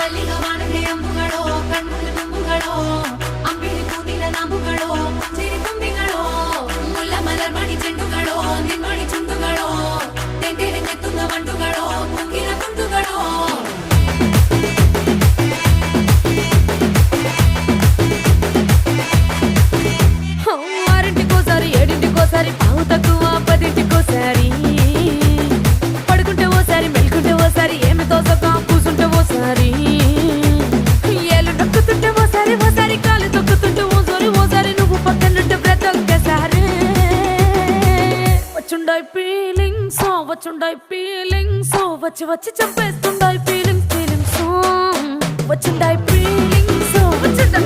ಮಲ್ಲಿಗ ವಾಣದೆ ಅಂಬುಗಳೋ ಕಣ್ಮುಳ್ಳು ತುಂಬುಗಳೋ ಅಂಬಿಳಿ ಕೂದಿನ ನಾಂಬುಗಳೋ ಮುಂಚಿರಿ ತುಂಬಿಗಳೋ ಮುಲ್ಲ ಮಲರ್ ಮಣಿ ಚೆಂಡುಗಳೋ ನಿನ್ಮಣಿ ಚುಂಡುಗಳೋ ತೆಂಟೆರೆ ನೆತ್ತುಂಗ ಮಂಡುಗಳೋ ಮುಂಗಿನ ತುಂಡುಗಳೋ ఆరింటికోసారి ఏడింటికోసారి పావు తక్కువ పదింటికోసారి పడుకుంటే ఓసారి మెలుకుంటే ఓసారి ఏమి తోసక కూసుంటే ఓసారి ఏళ్ళు నొక్కుతుంటే ఓసారి ఓసారి కాలు తొక్కుతుంటే ఓసారి నువ్వు పక్కనుంటే బ్రతొక్కసారి వచ్చుండాయి ఫీలింగ్స్ వచ్చి వచ్చి చంపేస్తుండాయి ఫీలింగ్స్ వచ్చుండాయి ఫీలింగ్స్ వచ్చుండాయి